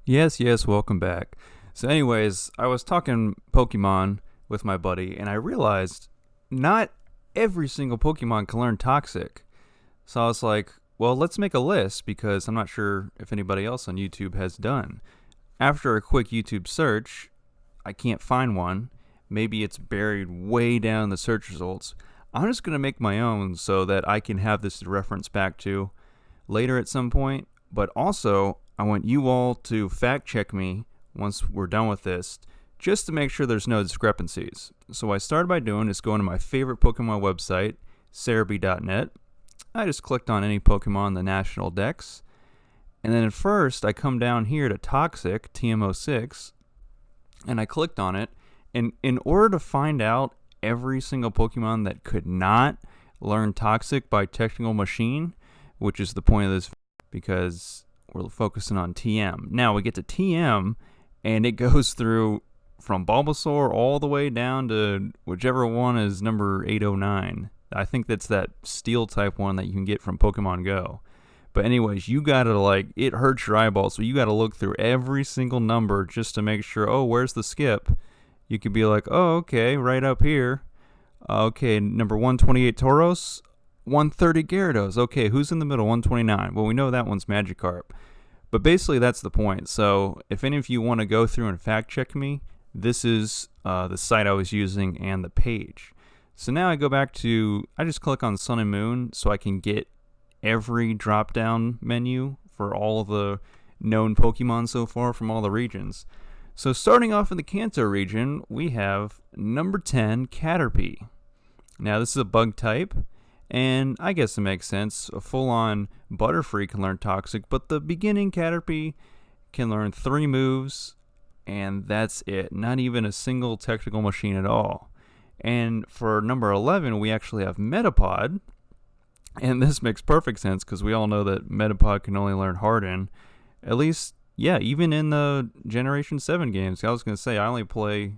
Yes, welcome back. So, anyways, I was talking Pokemon with my buddy, and I realized not every single Pokemon can learn Toxic. So I was like, well, let's make a list because I'm not sure if anybody else on YouTube has done. After a quick YouTube search, I can't find one. Maybe it's buried way down the search results. I'm just going to make my own so that I can have this to reference back to later at some point. But also, I want you all to fact check me once we're done with this, just to make sure there's no discrepancies. So what I started by doing is going to my favorite Pokemon website, Cerebi.net. I just clicked on any Pokemon in the National Dex. And then at first, I come down here to Toxic, TM06, and I clicked on it. And in order to find out every single Pokemon that could not learn Toxic by Technical Machine, which is the point of this, because we're focusing on TM. Now we get to TM, and it goes through from Bulbasaur all the way down to whichever one is number 809. I think that's that steel type one that you can get from Pokemon Go. But anyways, you gotta it hurts your eyeballs, so you gotta look through every single number just to make sure, oh, where's the skip? You could be like, oh, okay, right up here. Okay, number 128 Tauros, 130 Gyarados. Okay, who's in the middle? 129. Well, we know that one's Magikarp. But basically, that's the point. So if any of you want to go through and fact check me, this is the site I was using and the page. So now I go back to, I just click on Sun and Moon so I can get every drop-down menu for all of the known Pokemon so far from all the regions. So starting off in the Kanto region, we have number 10, Caterpie. Now this is a bug type, and I guess it makes sense. A full-on Butterfree can learn Toxic, but the beginning Caterpie can learn 3 moves, and that's it. Not even a single technical machine at all. And for number 11, we actually have Metapod, and this makes perfect sense because we all know that Metapod can only learn Harden. At least, yeah, even in the Generation 7 games. I was going to say, I only play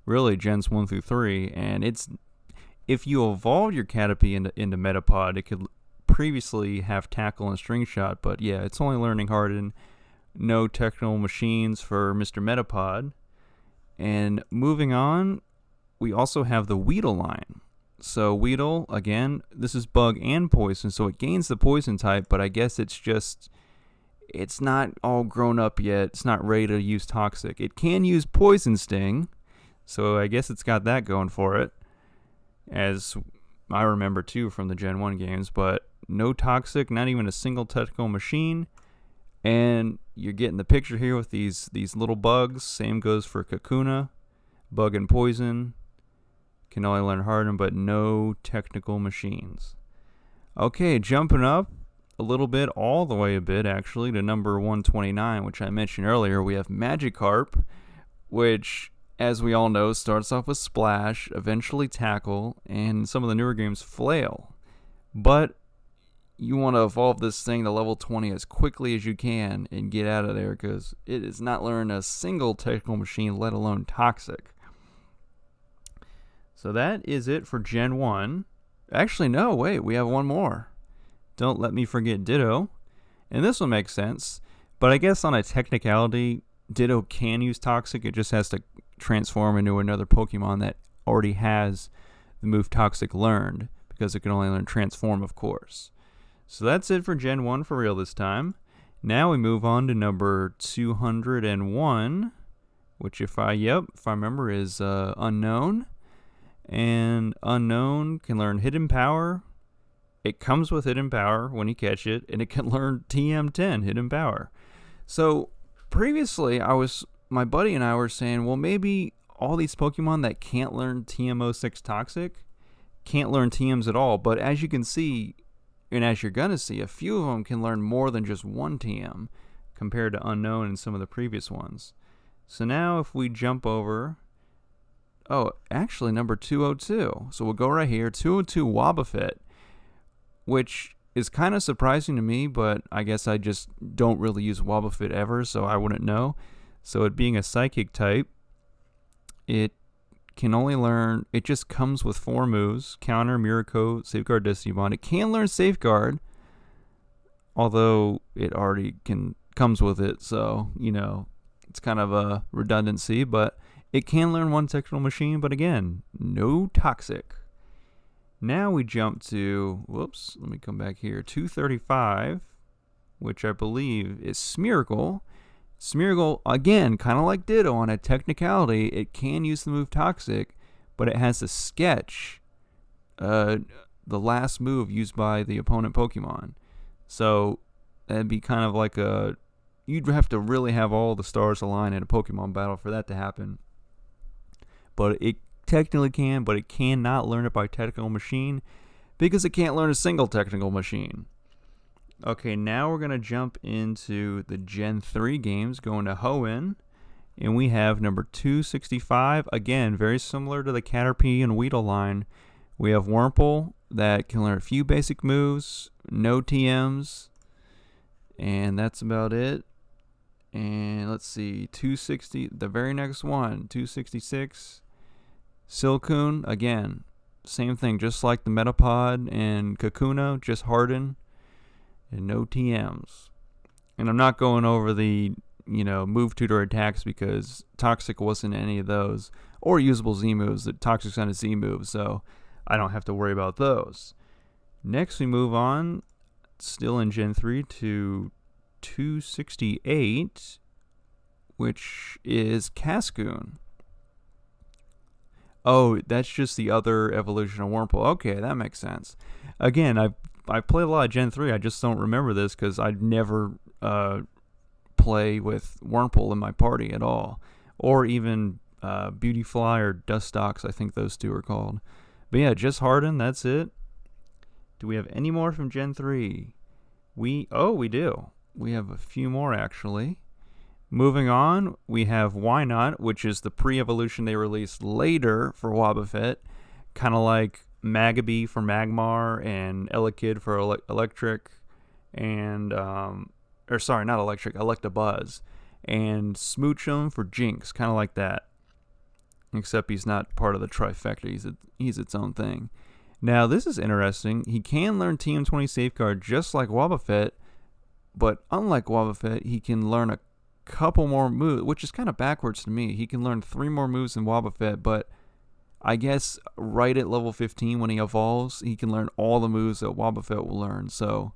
really Gens 1 through 3, and it's, if you evolve your Caterpie into Metapod, it could previously have Tackle and String Shot, but yeah, it's only learning Harden. No technical machines for Mr. Metapod. And moving on, we also have the Weedle line. So Weedle, again, this is bug and poison, so it gains the poison type, but I guess it's not all grown up yet. It's not ready to use Toxic. It can use Poison Sting, so I guess it's got that going for it, as I remember too from the Gen 1 games, but no Toxic, not even a single technical machine. And you're getting the picture here with these little bugs. Same goes for Kakuna, bug and poison. Can only learn Harden, but no technical machines. Okay, jumping up a little bit, all the way a bit actually, to number 129, which I mentioned earlier. We have Magikarp, which, as we all know, starts off with Splash, eventually Tackle, and some of the newer games Flail. But you want to evolve this thing to level 20 as quickly as you can and get out of there, because it is not learning a single technical machine, let alone Toxic. So that is it for Gen 1. Actually, no, wait, we have one more. Don't let me forget Ditto. And this will make sense, but I guess on a technicality, Ditto can use Toxic. It just has to transform into another Pokemon that already has the move Toxic learned, because it can only learn Transform, of course. So that's it for Gen 1 for real this time. Now we move on to number 201, which if I remember is Unown. And Unown can learn Hidden Power. It comes with Hidden Power when you catch it, and it can learn TM10, Hidden Power. So previously, my buddy and I were saying, well, maybe all these Pokemon that can't learn TM06 Toxic can't learn TMs at all. But as you can see, and as you're going to see, a few of them can learn more than just one TM compared to Unown and some of the previous ones. So now if we jump over, oh, actually number 202. So we'll go right here, 202 Wobbuffet, which is kind of surprising to me, but I guess I just don't really use Wobbuffet ever, so I wouldn't know. So it being a Psychic type, it can only learn, it just comes with 4 moves: Counter, Mirror Coat, Safeguard, Destiny Bond. It can learn Safeguard, although it already comes with it, so, It's kind of a redundancy, but it can learn one technical machine, but again, no toxic. Now we jump to, whoops, let me come back here, 235, which I believe is Smeargle. Smeargle, again, kind of like Ditto on a technicality, it can use the move Toxic, but it has to sketch the last move used by the opponent Pokemon. So that'd be kind of like you'd have to really have all the stars align in a Pokemon battle for that to happen. But it technically can, but it cannot learn it by technical machine because it can't learn a single technical machine. Okay, now we're going to jump into the Gen 3 games, going to Hoenn, and we have number 265. Again, very similar to the Caterpie and Weedle line. We have Wurmple that can learn a few basic moves, no TMs, and that's about it. And let's see, 260, the very next one, 266. Silcoon, again, same thing, just like the Metapod and Kakuna, just harden and no TMs. And I'm not going over the, move tutor attacks because Toxic wasn't any of those, or usable Z moves. The Toxic's on a Z move, so I don't have to worry about those. Next, we move on, still in Gen 3, to 268, which is Cascoon. Oh, that's just the other evolution of Wurmple. Okay, that makes sense. Again, I played a lot of Gen 3. I just don't remember this because I'd never play with Wurmple in my party at all. Or even Beautyfly or Dustox, I think those two are called. But yeah, just Harden, that's it. Do we have any more from Gen 3? We do. We have a few more, actually. Moving on, we have Wynaut, which is the pre-evolution they released later for Wobbuffet. Kind of like Magabee for Magmar and Elekid for Electric. And, not Electric, Electabuzz. And Smoochum for Jinx, kind of like that. Except he's not part of the trifecta, he's its own thing. Now, this is interesting. He can learn TM20 Safeguard just like Wobbuffet, but unlike Wobbuffet, he can learn a couple more moves, which is kind of backwards to me. He can learn 3 more moves than Wobbuffet, but I guess right at level 15 when he evolves, he can learn all the moves that Wobbuffet will learn. So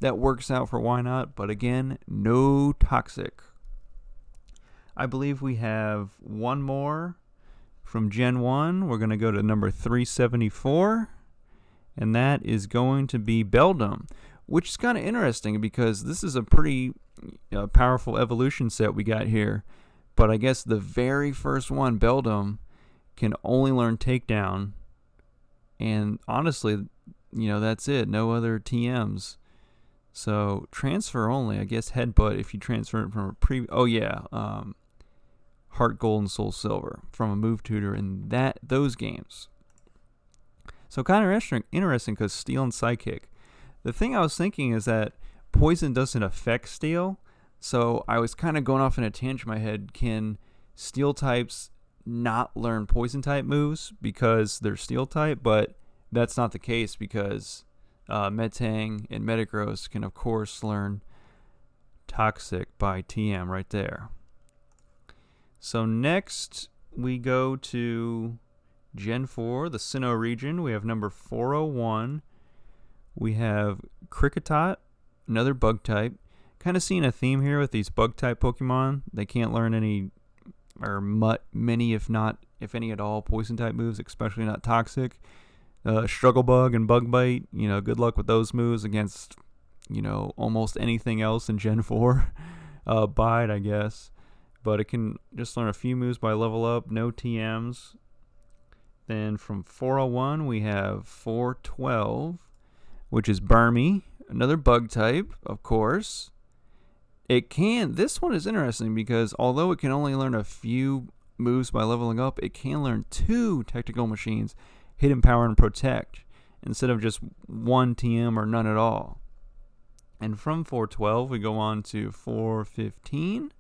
that works out for Wynaut, but again, no Toxic. I believe we have one more from Gen 1. We're going to go to number 374, and that is going to be Beldum, which is kind of interesting because this is a pretty powerful evolution set we got here. But I guess the very first one, Beldum, can only learn Takedown. And honestly, that's it. No other TMs. So transfer only. I guess Headbutt if you transfer it from a Heart Gold and Soul Silver from a move tutor in those games. So kind of interesting because Steel and Psychic. The thing I was thinking is that Poison doesn't affect Steel, so I was kind of going off in a tangent in my head. Can Steel types not learn Poison type moves because they're Steel type? But that's not the case because Metang and Metagross can, of course, learn Toxic by TM right there. So next we go to Gen 4, the Sinnoh region. We have number 401. We have Kricketot, another bug type. Kind of seeing a theme here with these bug type Pokemon. They can't learn any, or many, if any at all, poison type moves, especially not Toxic. Struggle Bug and Bug Bite, good luck with those moves against, almost anything else in Gen 4. Bite, I guess. But it can just learn a few moves by level up, no TMs. Then from 401, we have 412, which is Burmy, another bug type, of course. This one is interesting because although it can only learn a few moves by leveling up, it can learn 2 technical machines, Hidden Power and Protect, instead of just 1 TM or none at all. And from 412, we go on to 415.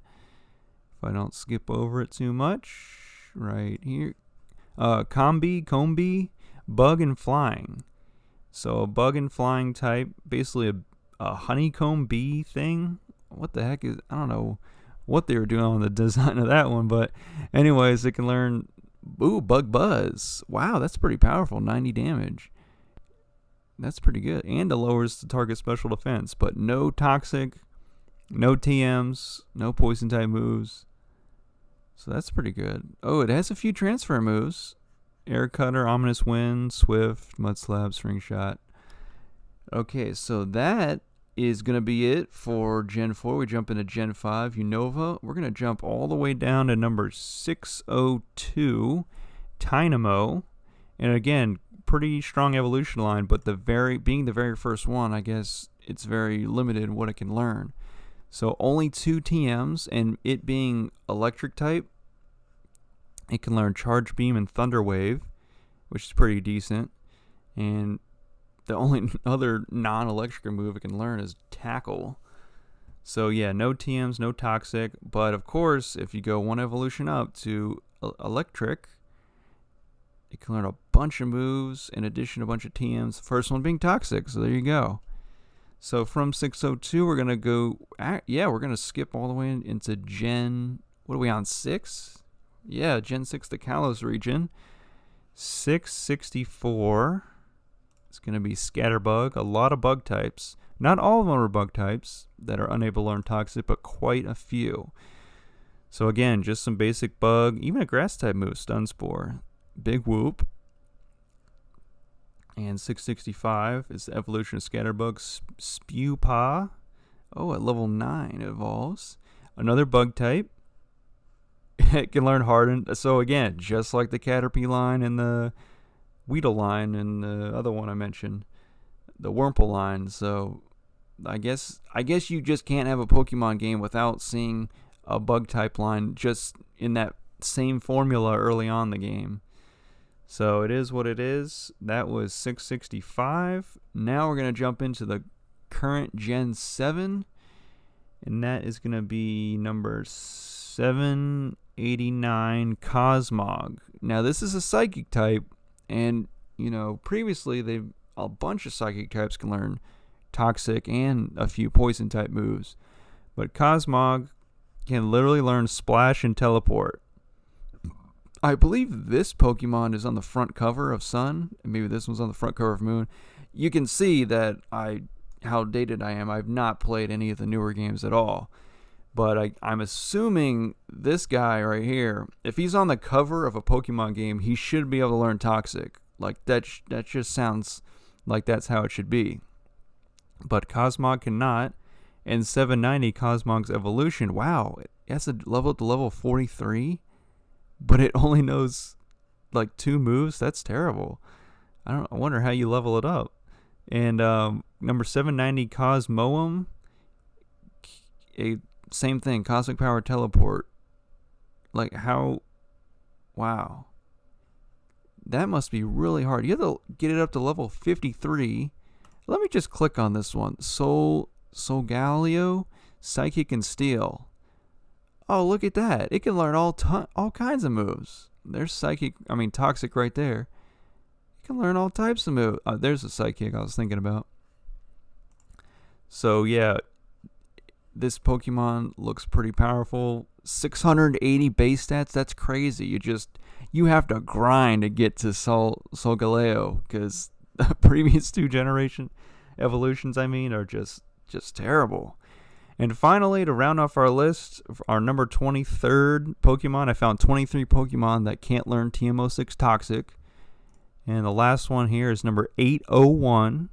If I don't skip over it too much, right here. Combee, Bug and Flying. So a Bug and Flying type, basically a honeycomb bee thing. What the heck is, I don't know what they were doing on the design of that one. But anyways, it can learn, Bug Buzz. Wow, that's pretty powerful. 90 damage. That's pretty good. And it lowers the target special defense. But no toxic, no TMs, no poison type moves. So that's pretty good. Oh, it has a few transfer moves. Air Cutter, Ominous Wind, Swift, Mud Slab, String Shot. Okay, so that is going to be it for Gen 4. We jump into Gen 5, Unova. We're going to jump all the way down to number 602, Tynamo. And again, pretty strong evolution line, but being the very first one, I guess it's very limited what it can learn. So only 2 TMs, and it being electric type, it can learn Charge Beam and Thunder Wave, which is pretty decent. And the only other non-electric move it can learn is Tackle. So yeah, no TMs, no Toxic. But of course, if you go one evolution up to electric, it can learn a bunch of moves in addition to a bunch of TMs. The first one being Toxic, so there you go. So from 602, we're going to go, we're going to skip all the way into Gen, what are we on, 6? Yeah, Gen 6, the Kalos region. 664. It's going to be Scatterbug. A lot of bug types. Not all of them are bug types that are unable to learn Toxic, but quite a few. So again, just some basic bug. Even a grass type move, Stun Spore. Big Whoop. And 665 is the evolution of Scatterbug. Spewpa. Oh, at level 9 it evolves. Another bug type. It can learn Harden. So again, just like the Caterpie line and the Weedle line and the other one I mentioned, the Wurmple line. So I guess you just can't have a Pokemon game without seeing a bug type line just in that same formula early on in the game. So it is what it is. That was 665. Now we're going to jump into the current Gen 7, and that is going to be number 789, Cosmog. Now this is a psychic type, and previously a bunch of psychic types can learn Toxic and a few poison type moves, but Cosmog can literally learn Splash and Teleport. I believe this Pokemon is on the front cover of Sun, and maybe this one's on the front cover of Moon. You can see that how dated I am. I've not played any of the newer games at all. But I'm assuming this guy right here, if he's on the cover of a Pokemon game, he should be able to learn Toxic. Like, that just sounds like that's how it should be. But Cosmog cannot. And 790, Cosmog's evolution, wow, it has to level up to level 43? But it only knows like 2 moves? That's terrible. I wonder how you level it up. And number 790, Cosmoem, same thing, Cosmic Power Teleport. Like, how? Wow. That must be really hard. You have to get it up to level 53. Let me just click on this one. Solgaleo, Psychic and Steel. Oh, look at that. It can learn all kinds of moves. There's Toxic right there. It can learn all types of moves. There's a Psychic I was thinking about. So, yeah. This Pokemon looks pretty powerful. 680 base stats, that's crazy. You have to grind to get to Solgaleo, because the previous 2 generation evolutions, are just terrible. And finally, to round off our list, our number 23rd Pokemon, I found 23 Pokemon that can't learn TM06 Toxic. And the last one here is number 801,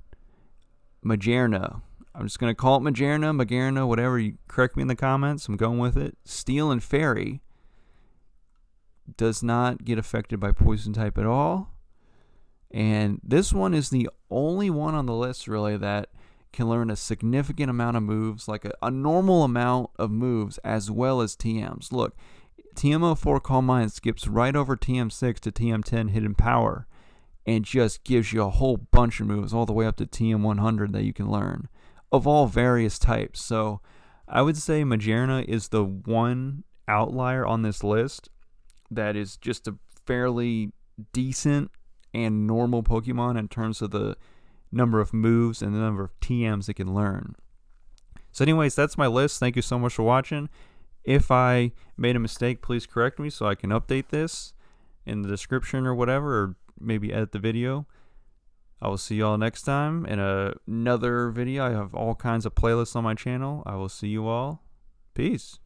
Magearna. I'm just going to call it Magearna, whatever. You correct me in the comments. I'm going with it. Steel and Fairy does not get affected by poison type at all. And this one is the only one on the list, really, that can learn a significant amount of moves, like a normal amount of moves, as well as TMs. Look, TM04 Calm Mind skips right over TM6 to TM10 Hidden Power and just gives you a whole bunch of moves all the way up to TM100 that you can learn of all various types. So I would say Magearna is the one outlier on this list that is just a fairly decent and normal Pokemon in terms of the number of moves and the number of TMs it can learn. So anyways, that's my list. Thank you so much for watching. If I made a mistake, please correct me so I can update this in the description or whatever, or maybe edit the video. I will see y'all next time in another video. I have all kinds of playlists on my channel. I will see you all. Peace.